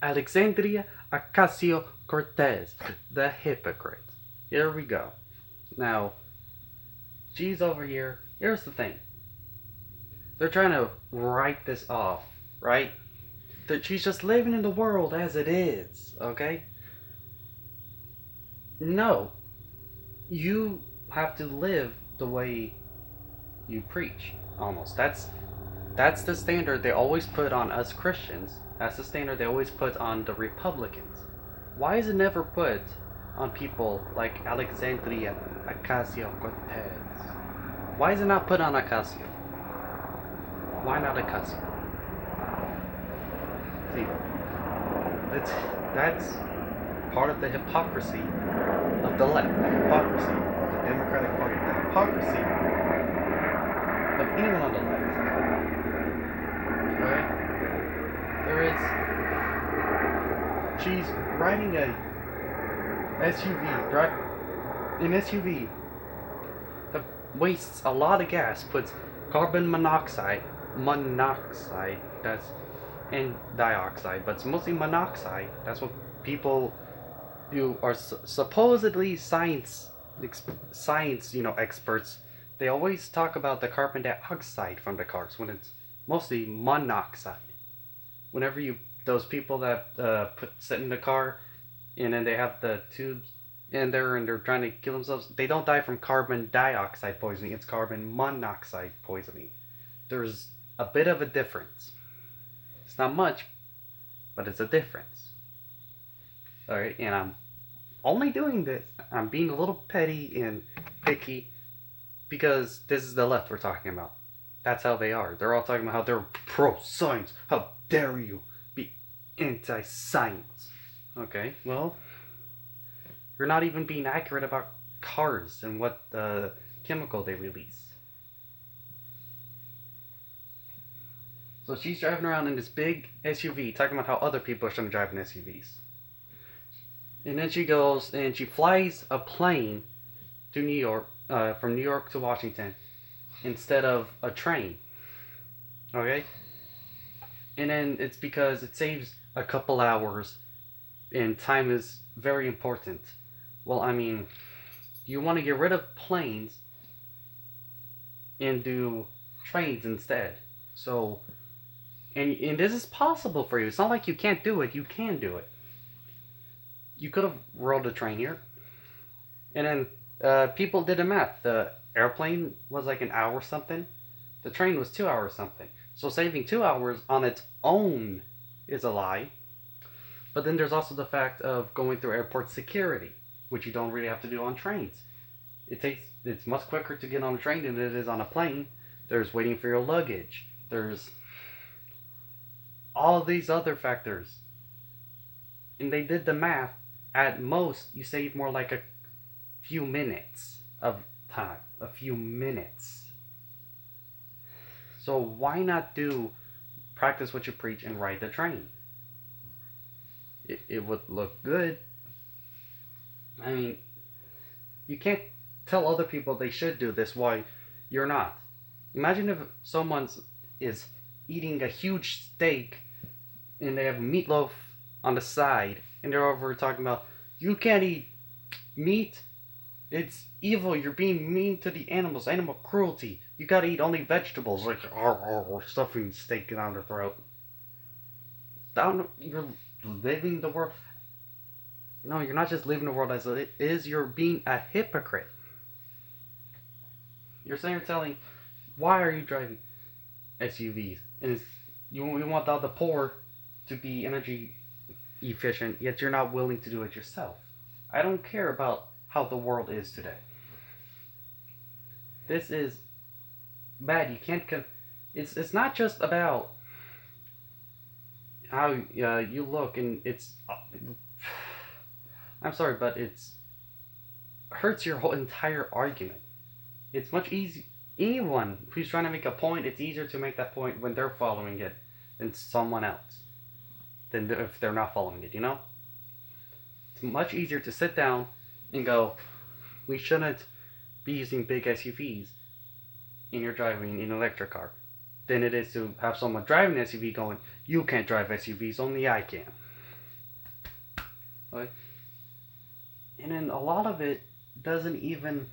Alexandria Ocasio-Cortez, the hypocrite. Here we go. Now, she's over here. Here's the thing. They're trying to write this off, right? That she's just living in the world as it is, okay? No. You have to live the way you preach, almost. That's the standard they always put on us Christians. That's the standard they always put on the Republicans. Why is it never put on people like Alexandria Ocasio Cortez? Why is it not put on Ocasio? Why not Ocasio? See, that's part of the hypocrisy of the left, the hypocrisy of the Democratic Party, the hypocrisy of anyone on the left. Alright? There is. She's riding a SUV, an SUV that wastes a lot of gas, puts carbon monoxide, that's, and dioxide, but it's mostly monoxide. That's what people who are supposedly science, experts, they always talk about the carbon dioxide from the cars when it's mostly monoxide. Whenever those people that sit in the car and then they have the tubes in there and they're trying to kill themselves, they don't die from carbon dioxide poisoning. It's carbon monoxide poisoning. There's a bit of a difference. It's not much, but it's a difference. Alright, and I'm only doing this. I'm being a little petty and picky because this is the left we're talking about. That's how they are. They're all talking about how they're pro-science. How dare you be anti-science? Okay, well, you're not even being accurate about cars and what chemical they release. So she's driving around in this big SUV talking about how other people shouldn't drive in SUVs. And then she goes and she flies a plane to New York, from New York to Washington, instead of a train. Okay? And then it's because it saves a couple hours and time is very important. Well, I mean, you want to get rid of planes and do trains instead. So, and this is possible for you. It's not like you can't do it. You can do it. You could have rode a train here. And then people did the math. The airplane was like an hour something. The train was 2 hours something. So saving 2 hours on its own is a lie. But then there's also the fact of going through airport security, which you don't really have to do on trains. It's much quicker to get on a train than it is on a plane. There's waiting for your luggage. There's all of these other factors. And they did the math. At most, you save more like a few minutes of time. A few minutes. So why not practice what you preach and ride the train? It would look good. I mean, you can't tell other people they should do this while you're not. Imagine if someone is eating a huge steak and they have meatloaf on the side and they're over talking about, you can't eat meat. It's evil. You're being mean to the animals. Animal cruelty. You gotta eat only vegetables. Like, stuffing steak down their throat. You're living the world. No, you're not just living the world as it is. You're being a hypocrite. You're saying, telling, why are you driving SUVs? And you want all the poor to be energy efficient, yet you're not willing to do it yourself. I don't care about how the world is today. This is bad. You can't. It's not just about how you look, and it's. I'm sorry, but it's hurts your whole entire argument. It's much easier. Anyone who's trying to make a point, it's easier to make that point when they're following it than someone else. Than if they're not following it, you know? It's much easier to sit down and go, we shouldn't be using big SUVs and you're driving an electric car, than it is to have someone driving an SUV going, you can't drive SUVs, only I can. Like, and then a lot of it doesn't even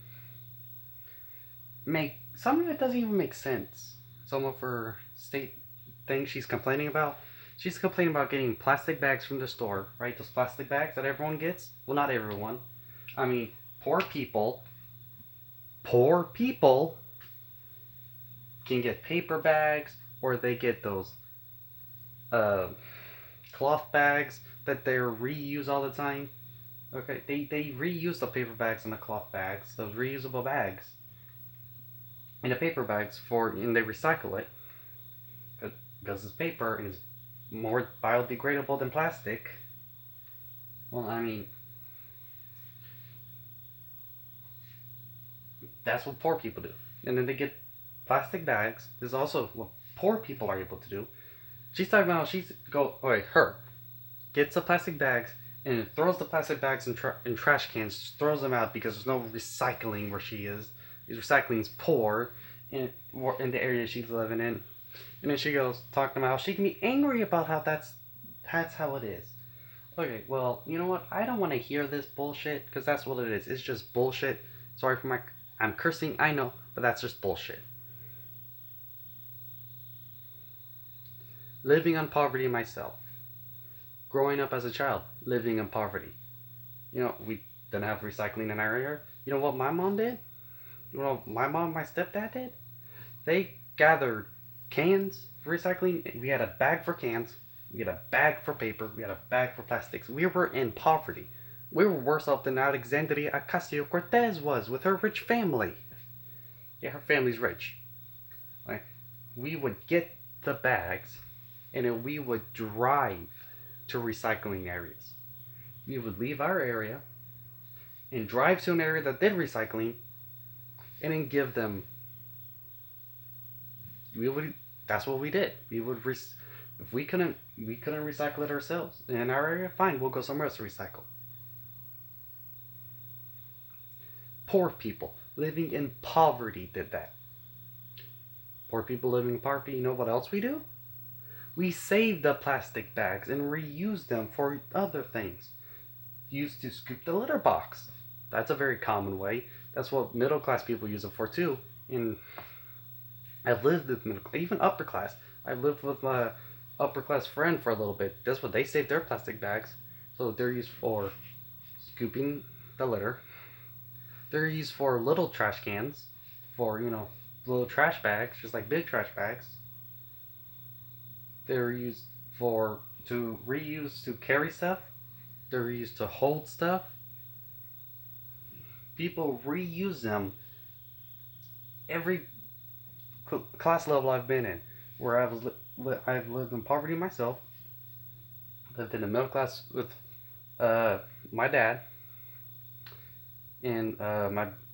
some of it doesn't even make sense. Some of her state things she's complaining about. She's complaining about getting plastic bags from the store, right? Those plastic bags that everyone gets. Well, not everyone. I mean, poor people can get paper bags, or they get those uh, cloth bags that they reuse all the time. Okay, they reuse the paper bags and the cloth bags, those reusable bags, and the paper bags and they recycle it because it's paper and it's more biodegradable than plastic. Well, I mean, that's what poor people do. And then they get plastic bags. This is also what poor people are able to do. She's talking about her gets the plastic bags and throws the plastic bags in trash cans, just throws them out because there's no recycling where she is. Recycling is poor in the area she's living in. And then she goes talking about how she can be angry about how that's how it is. Okay, well, you know what? I don't want to hear this bullshit because that's what it is. It's just bullshit. Sorry for I'm cursing, I know, but that's just bullshit. Living on poverty myself. Growing up as a child, living in poverty. You know, we didn't have recycling in our area. You know what my mom did? You know what my mom and my stepdad did? They gathered cans for recycling. We had a bag for cans. We had a bag for paper. We had a bag for plastics. We were in poverty. We were worse off than Alexandria Ocasio-Cortez was with her rich family. Yeah, her family's rich. Like, we would get the bags, and then we would drive to recycling areas. We would leave our area and drive to an area that did recycling, and then give them. That's what we did. If we couldn't recycle it ourselves in our area, fine, we'll go somewhere else to recycle. Poor people living in poverty did that. Poor people living in poverty, you know what else we do? We save the plastic bags and reuse them for other things. Used to scoop the litter box. That's a very common way. That's what middle class people use it for too. And I've lived with middle class, even upper class. I've lived with my upper class friend for a little bit. That's what they save their plastic bags. So they're used for scooping the litter. They're used for little trash cans, for, little trash bags, just like big trash bags. They're used to reuse to carry stuff. They're used to hold stuff. People reuse them every class level I've been in, where I've lived in poverty myself, lived in the middle class with my dad and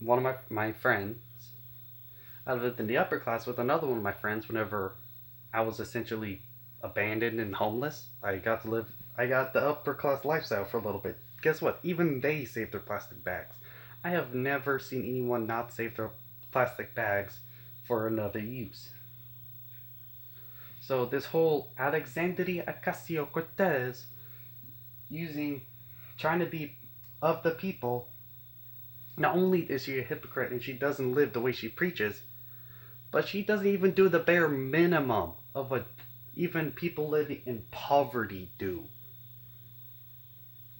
one of my friends. I lived in the upper class with another one of my friends whenever I was essentially abandoned and homeless. I got the upper class lifestyle for a little bit. Guess what? Even they save their plastic bags. I have never seen anyone not save their plastic bags for another use. So this whole Alexandria Ocasio-Cortez trying to be of the people, not only is she a hypocrite and she doesn't live the way she preaches, but she doesn't even do the bare minimum of what even people living in poverty do.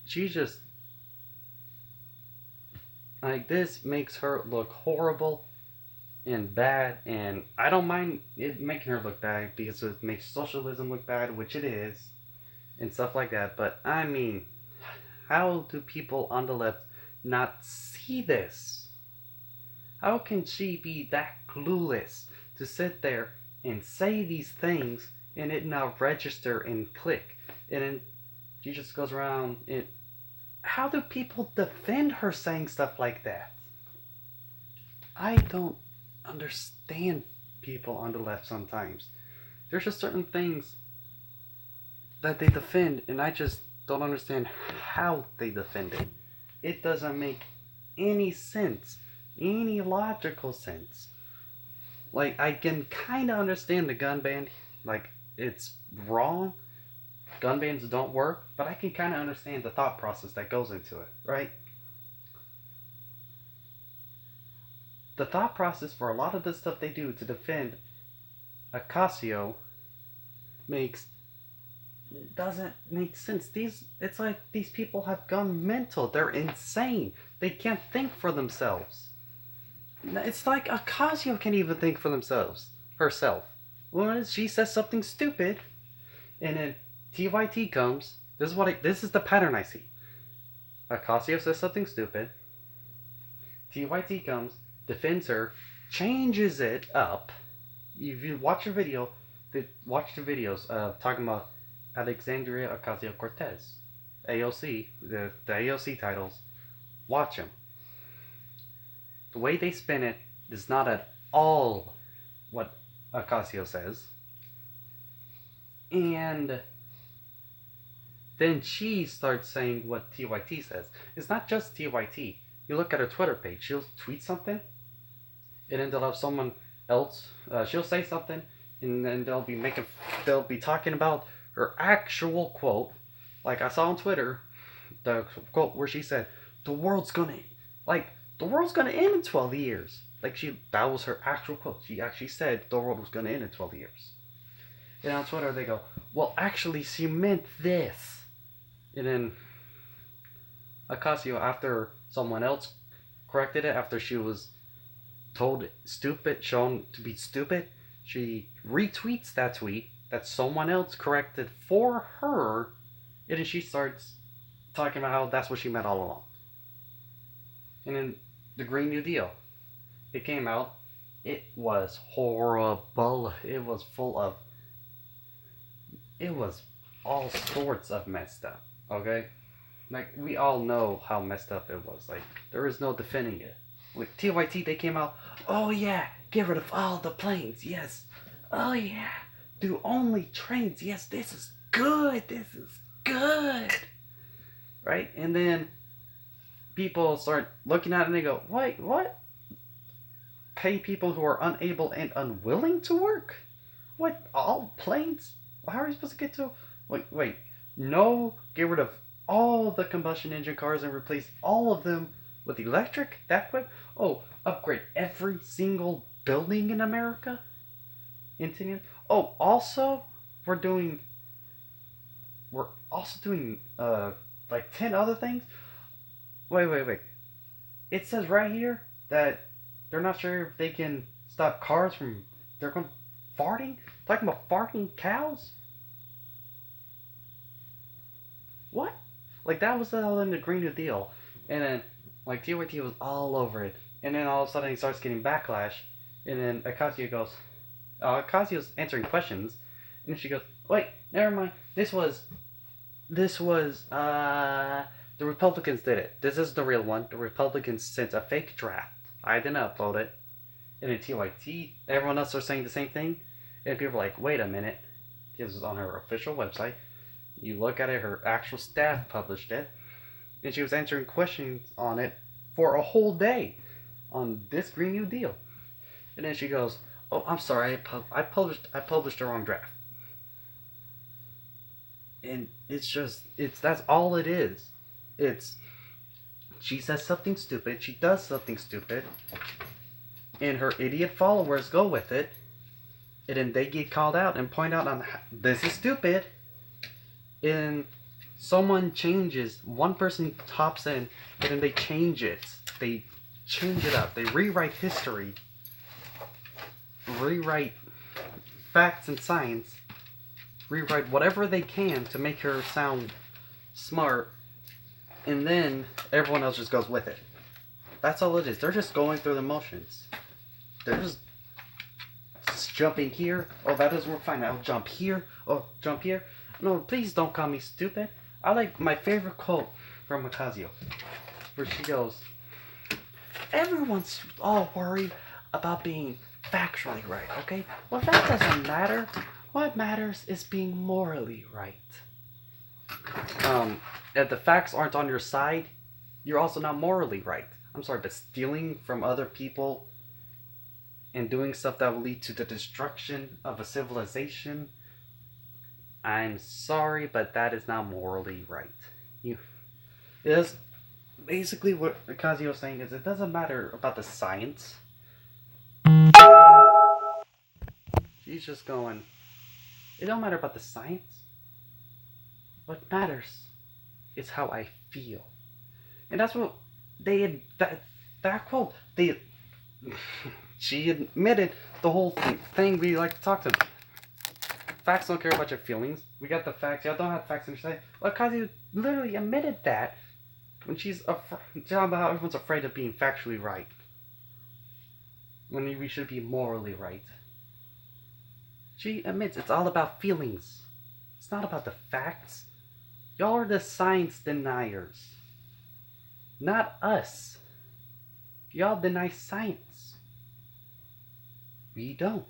She just, this makes her look horrible and bad, and I don't mind it making her look bad because it makes socialism look bad, which it is, and stuff like that. But I mean, how do people on the left not see this? How can she be that clueless to sit there and say these things and it not register and click? And then she just goes around and how do people defend her saying stuff like that? I don't understand people on the left sometimes. There's just certain things that they defend, and I just don't understand how they defend it. It doesn't make any sense, any logical sense. Like, I can kind of understand the gun ban. Like, it's wrong, gun bans don't work, but I can kind of understand the thought process that goes into it, right? The thought process for a lot of the stuff they do to defend Ocasio makes doesn't make sense. It's like these people have gone mental. They're insane. They can't think for themselves. It's like Ocasio can't even think for herself. When she says something stupid, and then TYT comes. This is the pattern I see. Ocasio says something stupid. TYT comes, defends her, changes it up. If you watch a video, watch the videos of talking about Alexandria Ocasio-Cortez, AOC, the AOC titles. Watch them. The way they spin it is not at all what Ocasio says. And then she starts saying what TYT says. It's not just TYT. You look at her Twitter page, she'll tweet something, and then they'll have someone else, she'll say something, and then they'll be talking about her actual quote. Like I saw on Twitter, the quote where she said, the world's gonna end in 12 years. That was her actual quote. She actually said the world was gonna end in 12 years. And on Twitter they go, well, actually she meant this. And then Ocasio, after someone else corrected it, after she was shown to be stupid, she retweets that tweet that someone else corrected for her, and then she starts talking about how that's what she meant all along. And then the Green New Deal, it came out, it was horrible. It was all sorts of messed up, okay? Like, we all know how messed up it was. Like, there is no defending it. With TYT, they came out, oh yeah, get rid of all the planes, yes. Oh yeah, do only trains, yes, this is good. Right? And then people start looking at it and they go, wait, what? Pay people who are unable and unwilling to work? What, all planes? How are you supposed to get to? Wait, no, get rid of all the combustion engine cars and replace all of them with electric that quick? Oh, upgrade every single building in America? Oh, also, we're also doing like 10 other things? Wait. It says right here that they're not sure if they can stop cars from farting? Talking about farting cows? What? Like, that was all in the Green New Deal. And then, like, TYT was all over it. And then all of a sudden he starts getting backlash. And then Ocasio's answering questions. And then she goes, wait, never mind. This was, the Republicans did it. This is the real one. The Republicans sent a fake draft. I didn't upload it. And then TYT, everyone else are saying the same thing. And people are like, wait a minute. This is on her official website. You look at it, her actual staff published it. And she was answering questions on it for a whole day on this Green New Deal. And then she goes, oh, I'm sorry, I published the wrong draft. And that's all it is. She says something stupid, she does something stupid, and her idiot followers go with it, and then they get called out and point out on this is stupid, and someone changes, one person hops in, and then they change it up, they rewrite history, rewrite facts and science, rewrite whatever they can to make her sound smart, and then everyone else just goes with it. That's all it is. They're just going through the motions. They're just jumping here. Oh, that doesn't work. Fine, I'll jump here. Oh, jump here. No, please don't call me stupid. I like my favorite quote from Ocasio, where she goes, everyone's all worried about being factually right, okay? Well, that doesn't matter. What matters is being morally right. If the facts aren't on your side, you're also not morally right. I'm sorry, but stealing from other people and doing stuff that will lead to the destruction of a civilization, I'm sorry, but that is not morally right. You, it is basically what Ocasio is saying is it doesn't matter about the science. She's just going, it don't matter about the science. What matters is how I feel. And that's what they that quote they she admitted the whole thing we like to talk to. Facts don't care about your feelings. We got the facts. Y'all don't have facts in your side. Well, Ocasio literally admitted that when she's talking about how everyone's afraid of being factually right when we should be morally right. She admits it's all about feelings. It's not about the facts. Y'all are the science deniers. Not us. Y'all deny science. We don't.